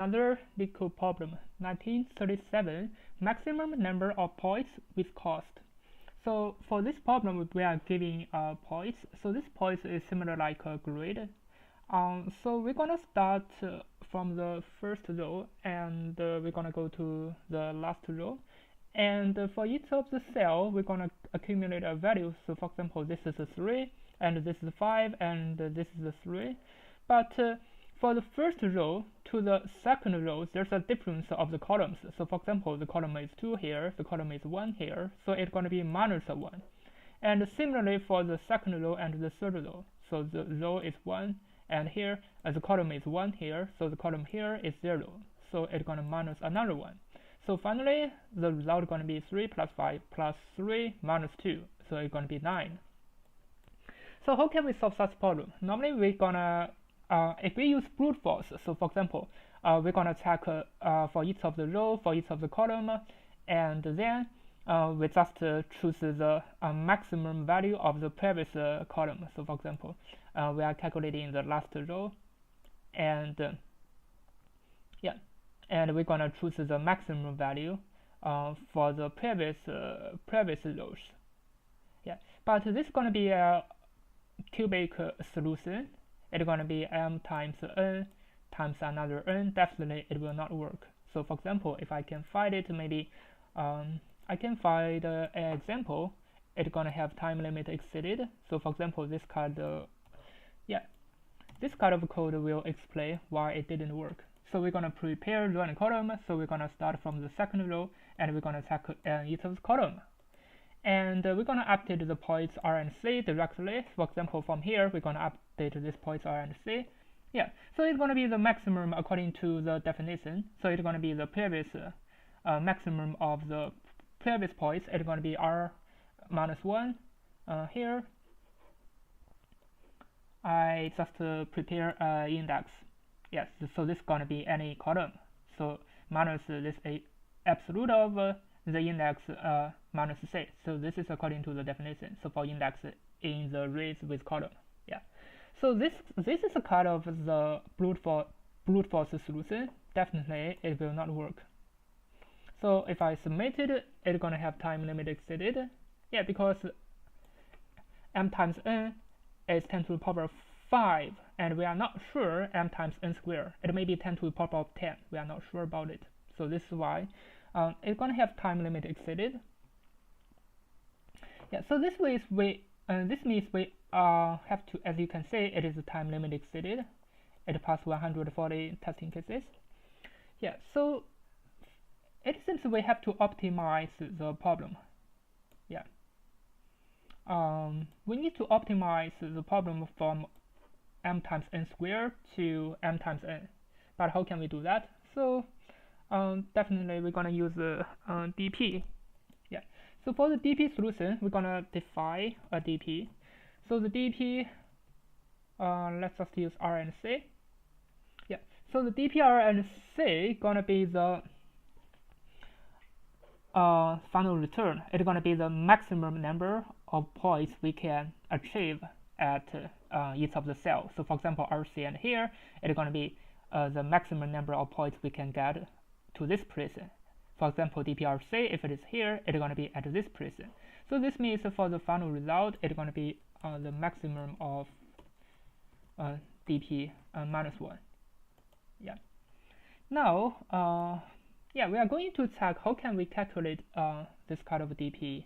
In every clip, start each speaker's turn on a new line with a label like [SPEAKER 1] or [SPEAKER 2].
[SPEAKER 1] Another Leetcode problem, 1937, maximum number of points with cost. So for this problem, we are giving points. So this points is similar like a grade. So we're gonna start from the first row, and we're gonna go to the last row. And for each of the cell, we're gonna accumulate a value. So for example, this is a 3, and this is 5, and this is a 3. But for the first row to the second row, there's a difference of the columns. So for example, the column is 2 here, the column is 1 here, so it's going to be minus 1. And similarly for the second row and the third row, so the row is 1, and here the column is 1 here, so the column here is 0, so it's going to minus another 1. So finally, the result is going to be 3 plus 5 plus 3 minus 2, so it's going to be 9. So how can we solve such problem? Normally we're gonna if we use brute force, so for example, we're gonna check for each of the row, for each of the column, and then we just choose the maximum value of the previous column. So for example, we are calculating the last row, and and we're gonna choose the maximum value for the previous rows. But this is gonna be a cubic solution. It's going to be m times n times another n. Definitely it will not work. So for example, if I can find it, maybe I can find an example. It's going to have time limit exceeded. So for example, this kind of code will explain why it didn't work. So we're going to prepare row and column. So we're going to start from the second row, and we're going to check each of the column. And we're going to update the points R and C directly. For example, from here, we're going to update this points R and C. So it's going to be the maximum according to the definition. So it's going to be the previous maximum of the previous points. It's going to be R minus 1 here. I just prepare index. Yes, so this is going to be any column. So minus this absolute of the index minus C. So this is according to the definition. So for index in the arrays with column. So this is a kind of the brute force solution. Definitely it will not work. So if I submit it, it's gonna have time limit exceeded. Because m times n is 10 to the power 5, and we are not sure m times n squared. It may be 10 to the power of 10. We are not sure about it. So this is why it's going to have time limit exceeded. So this means we have to, as you can see, it is a time limit exceeded. It passed 140 testing cases. So it seems we have to optimize the problem. We need to optimize the problem from m times n squared to m times n. But how can we do that? So definitely we're gonna use dp. So for the dp solution, we're gonna define a dp. So the dp, let's just use R and C. So the dp R and C gonna be the final return. It's gonna be the maximum number of points we can achieve at each of the cells. So for example, RC and here, it's gonna be the maximum number of points we can get to this prison. For example, dprc, if it is here, it's going to be at this prison. So this means for the final result, it's going to be the maximum of dp minus 1. Now, we are going to check how can we calculate this kind of dp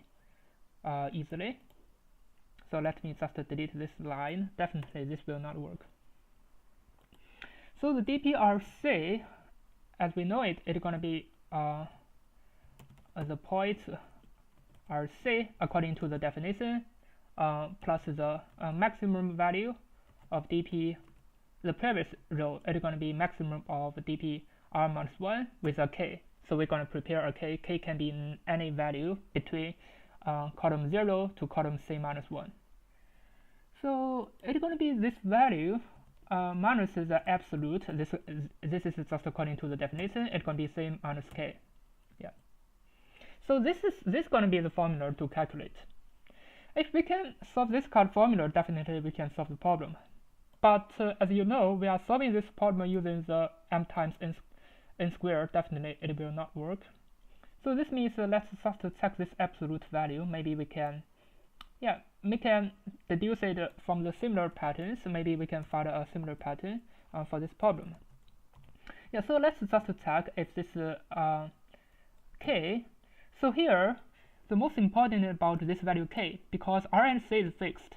[SPEAKER 1] easily. So let me just delete this line. Definitely this will not work. So the dprc, as we know it, it's going to be the points RC according to the definition plus the maximum value of dp, the previous row. It's going to be maximum of dp R minus 1 with a k. So we're going to prepare a k. K can be any value between column 0 to column C minus 1. So it's going to be this value minus the absolute. This is just according to the definition. It's going to be C minus k. So this is going to be the formula to calculate. If we can solve this kind of formula, definitely we can solve the problem. But as you know, we are solving this problem using the m times n n squared, definitely it will not work. So this means let's just check this absolute value. Maybe we can, yeah, we can deduce it from the similar patterns. Maybe we can find a similar pattern for this problem. Yeah, so let's just check if this k. So here, the most important about this value k, because r and c is fixed,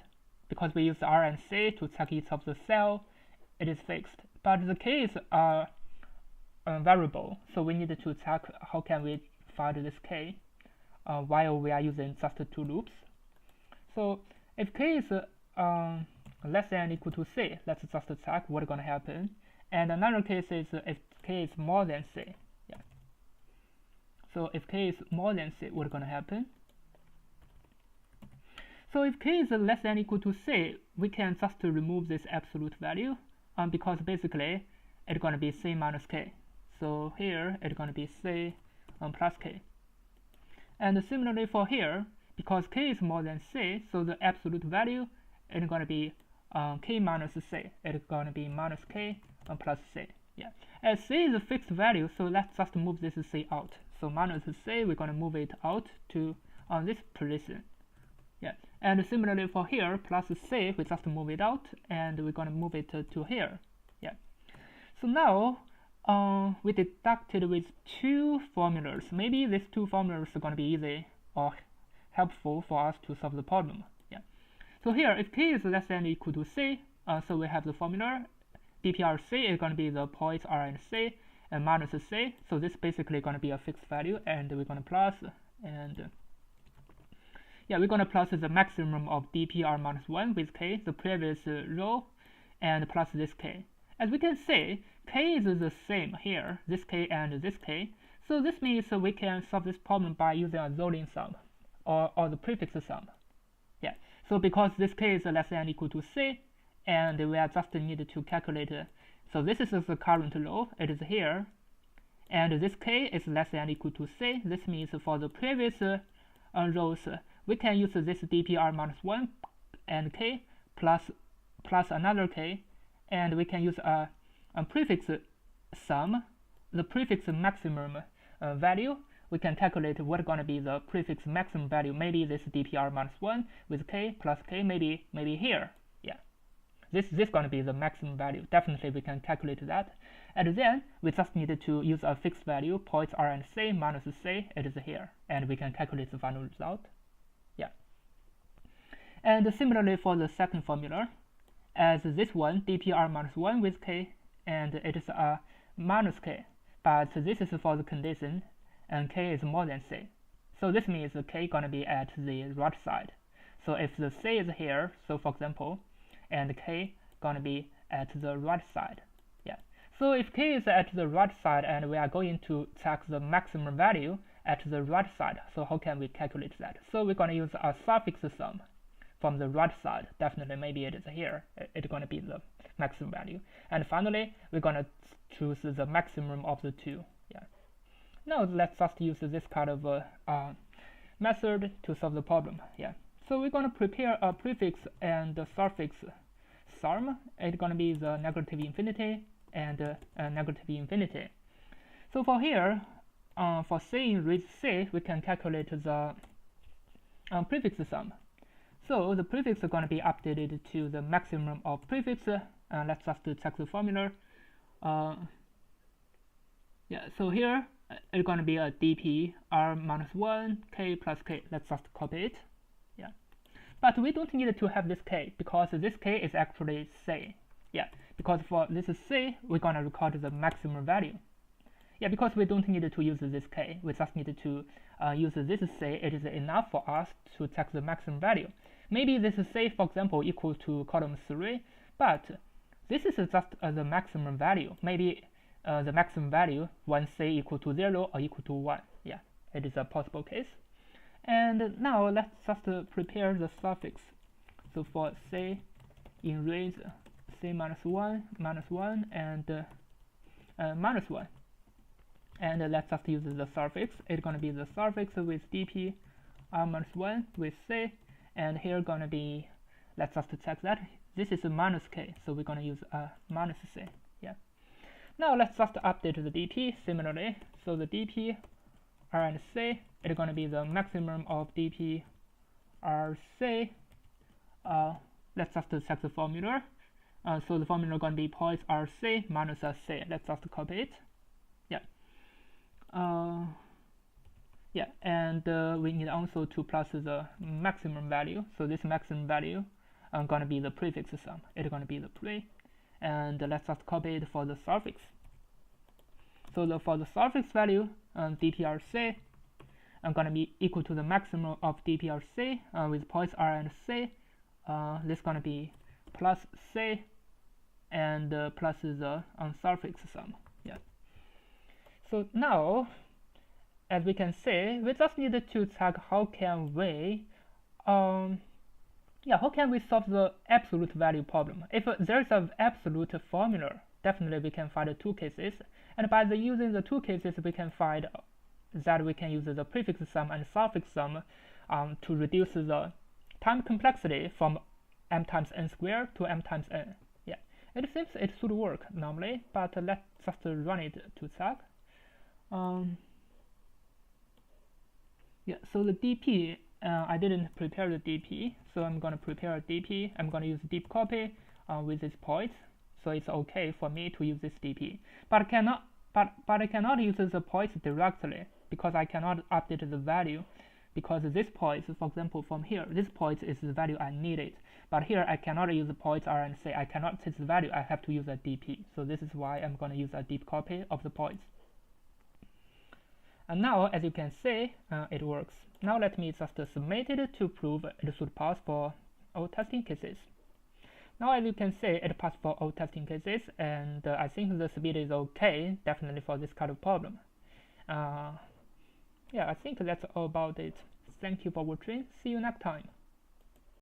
[SPEAKER 1] because we use r and c to check each of the cell, it is fixed. But the k is a variable, so we need to check how can we find this k while we are using just two loops. So if k is less than or equal to c, let's just check what's going to happen. And another case is if k is more than c. Yeah. So if k is more than c, what's going to happen? So if k is less than or equal to c, we can just remove this absolute value because basically it's going to be c minus k. So here it's going to be c plus k. And similarly for here, because k is more than c, so the absolute value is going to be k minus c. It's going to be minus k plus c. Yeah. As c is a fixed value, so let's just move this c out. So minus c, we're going to move it out to this position. Yeah. And similarly for here, plus c, we just move it out, and we're going to move it to here. Yeah. So now we deducted with two formulas. Maybe these two formulas are going to be easy or helpful for us to solve the problem. Yeah. So here, if k is less than or equal to c, so we have the formula dPRC is going to be the points r and c, and minus c. So this basically going to be a fixed value, and we're going to plus, and yeah, we're going to plus the maximum of dpr minus 1 with k, the previous row, and plus this k. As we can see, k is the same here, this k and this k. So this means we can solve this problem by using a Zollin sum or the prefix sum. Yeah. So because this k is less than or equal to c, and we are just needed to calculate. So this is the current row. It is here, and this k is less than or equal to c. This means for the previous rows, we can use this dpr minus 1 and k plus another k, and we can use a prefix sum, the prefix maximum value. We can calculate what's going to be the prefix maximum value. Maybe this dpr minus 1 with k plus k, maybe here. Yeah, this going to be the maximum value. Definitely we can calculate that. And then we just needed to use a fixed value, points r and c minus c. It is here, and we can calculate the final result. Yeah. And similarly for the second formula, as this one dpr minus 1 with k, and it is a minus k, but this is for the condition, and k is more than c. So this means k going to be at the right side. So if the c is here, so for example, and k going to be at the right side. Yeah. So if k is at the right side, and we are going to check the maximum value at the right side, so how can we calculate that? So we're going to use a suffix sum from the right side. Definitely, maybe it is here. It's going to be the maximum value. And finally, we're going to choose the maximum of the two. Yeah. Now let's just use this kind of method to solve the problem. Yeah. So we're going to prepare a prefix and a suffix sum. It's going to be the negative infinity and negative infinity. So for here, for c in range c, we can calculate the prefix sum. So the prefix is going to be updated to the maximum of prefix. Let's just check the formula. Yeah, so here it's going to be a dp r minus 1 k plus k. Let's just copy it. Yeah, but we don't need to have this k because this k is actually c. Yeah, because for this c, we're going to record the maximum value. Yeah, because we don't need to use this k, we just need to use this c. It is enough for us to check the maximum value. Maybe this c, for example, equal to column 3, but this is just the maximum value. Maybe the maximum value when c equal to 0 or equal to 1. Yeah, it is a possible case. And now let's just prepare the suffix. So for c in range c minus 1, and minus 1. And let's just use the suffix. It's going to be the suffix with dp r minus 1 with c. And here going to be, let's just check that. This is a minus k, so we're going to use a minus c. Yeah. Now let's just update the DP similarly. So the DP R and C is going to be the maximum of DP R C. Let's just check the formula. So the formula is going to be points RC minus C. Let's just copy it. Yeah. Yeah, and we need also to plus the maximum value. So this maximum value is going to be the prefix sum. It's going to be the pre. And let's just copy it for the suffix. So for the suffix value, dprc is going to be equal to the maximum of dprc with points R and C. This is going to be plus C and plus the suffix sum. Yeah. So now, as we can see, we just need to check how can we how can we solve the absolute value problem. If there is an absolute formula, definitely we can find two cases, and by using the two cases we can find that we can use the prefix sum and suffix sum to reduce the time complexity from m times n squared to m times n. Yeah, it seems it should work normally, but let's just run it to check. Yeah, so the DP, I didn't prepare the DP, so I'm going to prepare a DP. I'm going to use deep copy with this point, so it's okay for me to use this DP. But I cannot use the points directly because I cannot update the value, because this point, for example, from here, this point is the value I needed. But here I cannot use the points R and C. I cannot take the value. I have to use a DP. So this is why I'm going to use a deep copy of the points. And now, as you can see, it works. Now let me just submit it to prove it should pass for all testing cases. Now, as you can see, it passed for all testing cases, and I think the speed is okay, definitely for this kind of problem. Yeah, I think that's all about it. Thank you for watching. See you next time.